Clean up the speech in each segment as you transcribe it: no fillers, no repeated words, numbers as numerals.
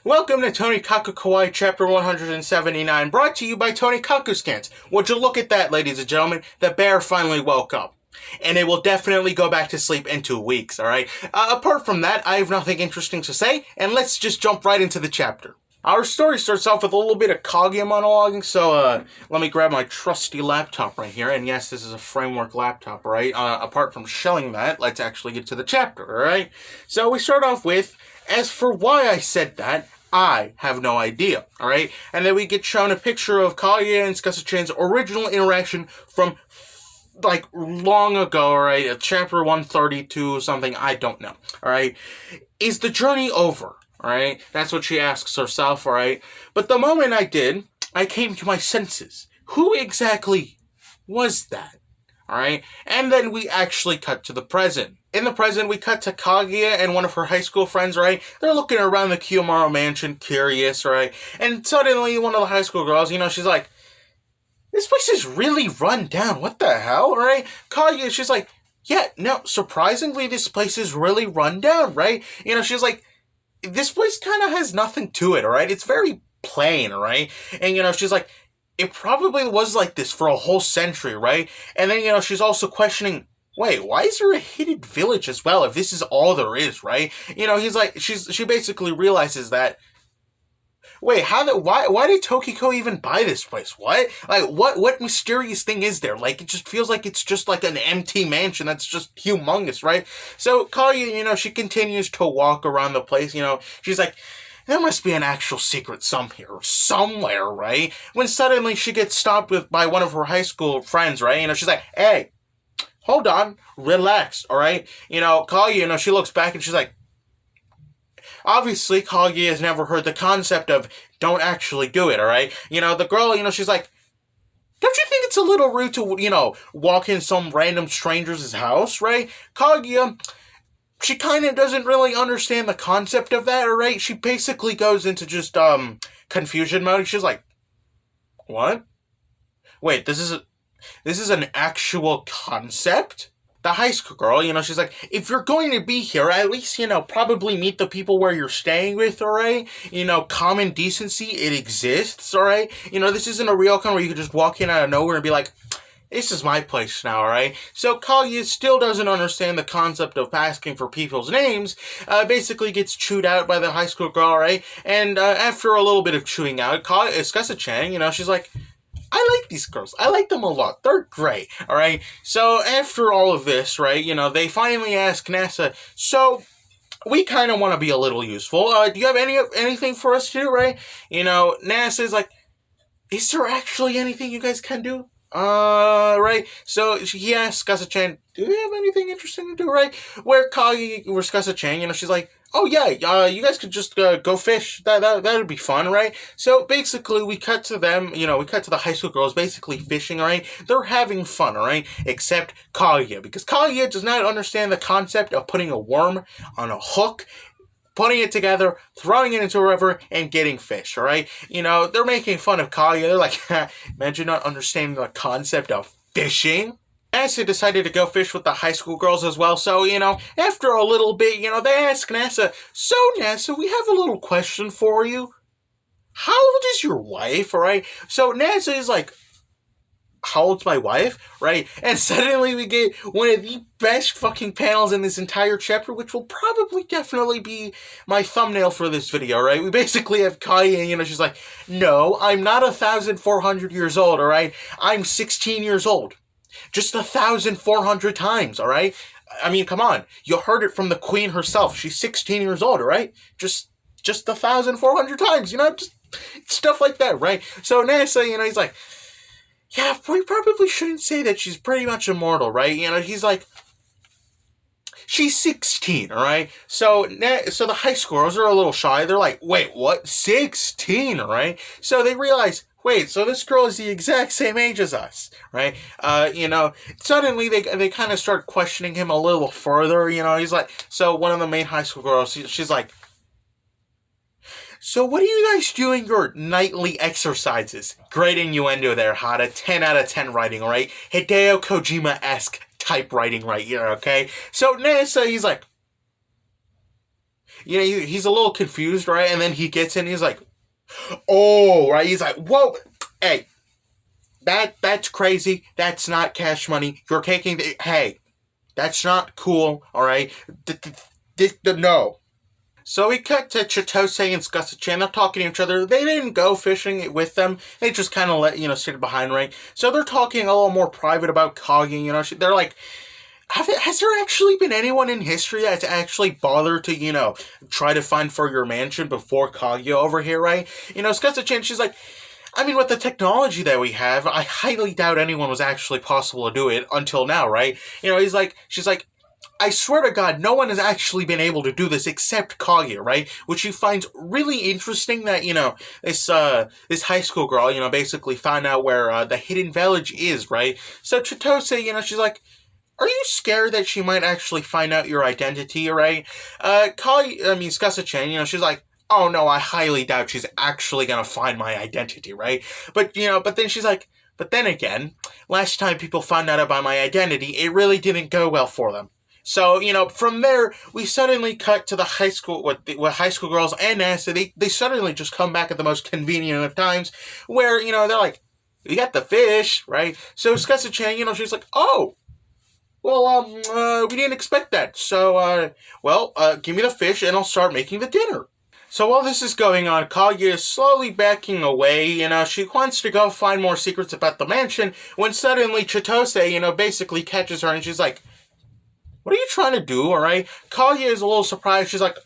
Welcome to Tonikaku Kawaii Chapter 179, brought to you by Tonikaku Scans. Would you look at that, ladies and gentlemen? The bear finally woke up. And it will definitely go back to sleep in 2 weeks, alright? Apart from that, I have nothing interesting to say, and let's just jump right into the chapter. Our story starts off with a little bit of Kaguya monologuing, so let me grab my trusty laptop right here, and yes, this is a framework laptop, right? Apart from shelling that, let's actually get to the chapter, alright? So we start off with, as for why I said that, I have no idea, alright? And then we get shown a picture of Kaguya and Tsukasa-chan's original interaction from, like, long ago, alright? Chapter 132 something, I don't know, alright? Is the journey over, alright? That's what she asks herself, alright? But the moment I did, I came to my senses. Who exactly was that? Alright? And then we actually cut to the present. In the present, we cut to Kaguya and one of her high school friends, right? They're looking around the Kiyomaru mansion, curious, right? And suddenly, one of the high school girls, she's like, this place is really run down. What the hell, right? Kaguya, she's like, yeah, no, surprisingly, this place is really run down, right? She's like, this place kind of has nothing to it, alright? It's very plain, right? And, she's like, it probably was like this for a whole century, right? And then, she's also questioning, wait, why is there a hidden village as well if this is all there is, right? He's like, she basically realizes that, wait, why did Tokiko even buy this place? What? Like, what mysterious thing is there? Like, it just feels like it's just like an empty mansion that's just humongous, right? So, Kaguya, she continues to walk around the place, she's like, there must be an actual secret somewhere, right? When suddenly she gets stopped by one of her high school friends, right? She's like, hey, hold on, relax, alright? Kaguya, she looks back and she's like, obviously, Kaguya has never heard the concept of don't actually do it, alright? The girl, she's like, don't you think it's a little rude to, walk in some random stranger's house, right? Kaguya, she kind of doesn't really understand the concept of that, alright? She basically goes into just, confusion mode. She's like, what? Wait, this is an actual concept? The high school girl, she's like, if you're going to be here, at least, probably meet the people where you're staying with, alright? Common decency, it exists, alright? This isn't a ryokan where you can just walk in out of nowhere and be like, this is my place now, alright? So Kaguya still doesn't understand the concept of asking for people's names, basically gets chewed out by the high school girl, alright? And after a little bit of chewing out, Tsukasa-chan, she's like, I like these girls. I like them a lot. They're great, alright? So after all of this, right, they finally ask NASA, so we kind of want to be a little useful. Do you have anything for us to do, right? NASA's like, is there actually anything you guys can do? Right? So he asks Tsukasa-chan, do you have anything interesting to do, right? Where Tsukasa-chan, she's like, oh yeah, you guys could just go fish. That'd be fun, right? So basically, we cut to them, we cut to the high school girls basically fishing, right? They're having fun, alright? Except Kaguya, because Kaguya does not understand the concept of putting a worm on a hook, putting it together, throwing it into a river, and getting fish, alright? They're making fun of Kaguya. They're like, imagine not understanding the concept of fishing. NASA decided to go fish with the high school girls as well, so, after a little bit, they ask NASA, so NASA, we have a little question for you. How old is your wife, alright? So NASA is like, how old's my wife, right? And suddenly we get one of the best fucking panels in this entire chapter, which will probably definitely be my thumbnail for this video, right? We basically have Kaguya, she's like, no, I'm not 1,400 years old, alright? I'm 16 years old. Just 1,400 times, alright? I mean, come on. You heard it from the queen herself. She's 16 years old, alright? Just 1,400 times, just stuff like that, right? So NASA, he's like, yeah, we probably shouldn't say that she's pretty much immortal, right? He's like, she's 16, alright? So the high schoolers are a little shy. They're like, wait, what? 16, alright? So they realize, wait, so this girl is the exact same age as us, right? Suddenly they kind of start questioning him a little further, he's like, so one of the main high school girls, she's like, so what do you guys do in your nightly exercises? Great innuendo there, Hada. 10 out of 10 writing, alright? Hideo Kojima-esque type writing right here, okay? So NASA, he's like, You know, he's a little confused, right? And then he gets in, he's like, oh, right? He's like, whoa, hey, that's crazy. That's not cash money. You're taking the, hey, that's not cool, all right? No. So we cut to Chitose and Scusachan. They're talking to each other. They didn't go fishing with them. They just kind of stayed behind, right? So they're talking a little more private about Kagi. They're like, has there actually been anyone in history that's actually bothered to, try to find for your mansion before Kaguya over here, right? Scusachan, she's like, I mean, with the technology that we have, I highly doubt anyone was actually possible to do it until now, right? She's like, I swear to God, no one has actually been able to do this except Kaguya, right? Which she finds really interesting that, this high school girl, basically found out where the hidden village is, right? So Chitose, she's like, are you scared that she might actually find out your identity, right? Scusachan, she's like, oh no, I highly doubt she's actually gonna find my identity, right? But then she's like, but then again, last time people found out about my identity, it really didn't go well for them. So, from there, we suddenly cut to the high school, with high school girls and Nasa. They suddenly just come back at the most convenient of times, where, they're like, we got the fish, right? So Scusachan, she's like, oh, well, we didn't expect that. So, give me the fish and I'll start making the dinner. So while this is going on, Kaguya is slowly backing away. She wants to go find more secrets about the mansion, when suddenly Chitose, basically catches her and she's like, what are you trying to do, alright? Kaguya is a little surprised. She's like,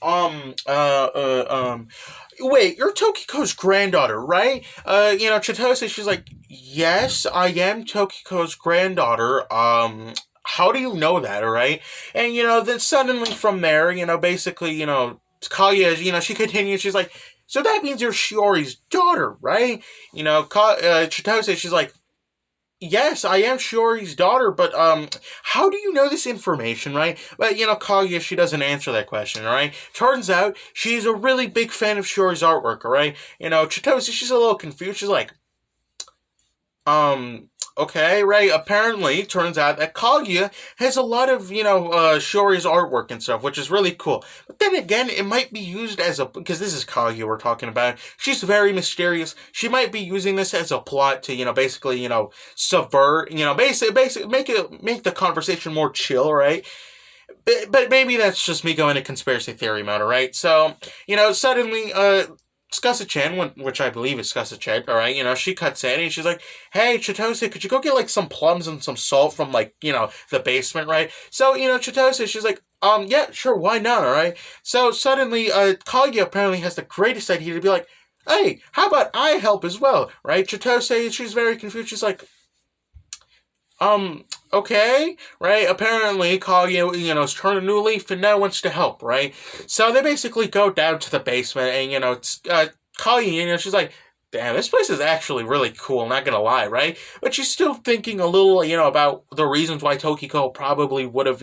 wait, you're Tokiko's granddaughter, right? Chitose, she's like, yes, I am Tokiko's granddaughter. How do you know that, alright? And, then suddenly from there, basically, Kaguya, she continues, she's like, so that means you're Shiori's daughter, right? Chitose, she's like, yes, I am Shiori's daughter, but, how do you know this information, right? But, Kaguya, she doesn't answer that question, alright? Turns out, she's a really big fan of Shiori's artwork, alright? Chitose, she's a little confused, she's like, okay, right, apparently, turns out that Kaguya has a lot of, Shiori's artwork and stuff, which is really cool. But then again, it might be used as because this is Kaguya we're talking about. She's very mysterious. She might be using this as a plot to, basically, subvert, basically make the conversation more chill, right? But maybe that's just me going to conspiracy theory mode, right? So, suddenly, Scusachan, which I believe is Scusachan, alright, she cuts in and she's like, hey, Chitose, could you go get, some plums and some salt from, the basement, right? So, Chitose, she's like, yeah, sure, why not, alright? So, suddenly, Kaguya apparently has the greatest idea to be like, hey, how about I help as well, right? Chitose, she's very confused, she's like, okay, right? Apparently, Kaguya, has turned a new leaf and now wants to help, right? So they basically go down to the basement and, Kaguya, she's like, damn, this place is actually really cool, not gonna lie, right? But she's still thinking a little, about the reasons why Tokiko probably would have,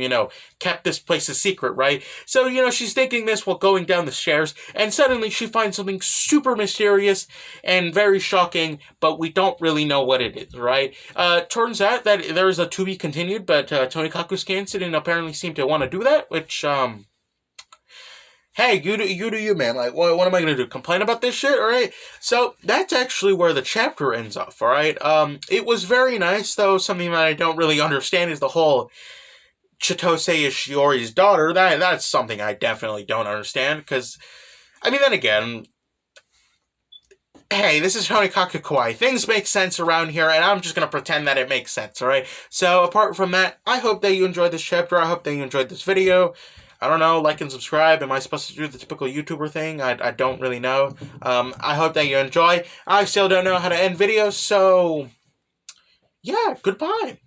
kept this place a secret, right? So, she's thinking this while going down the stairs, and suddenly she finds something super mysterious and very shocking, but we don't really know what it is, right? Turns out that there is a to be continued, but Tonikaku scans didn't apparently seem to want to do that, which, hey, you do you, man. Like, what am I going to do? Complain about this shit? All right. So that's actually where the chapter ends off. All right. It was very nice, though. Something that I don't really understand is the whole Chitose is Shiori's daughter. That's something I definitely don't understand. Because, then again, hey, this is Tonikaku Kawaii. Things make sense around here, and I'm just going to pretend that it makes sense. All right. So apart from that, I hope that you enjoyed this chapter. I hope that you enjoyed this video. I don't know, like and subscribe. Am I supposed to do the typical YouTuber thing? I don't really know. I hope that you enjoy. I still don't know how to end videos, so yeah, goodbye.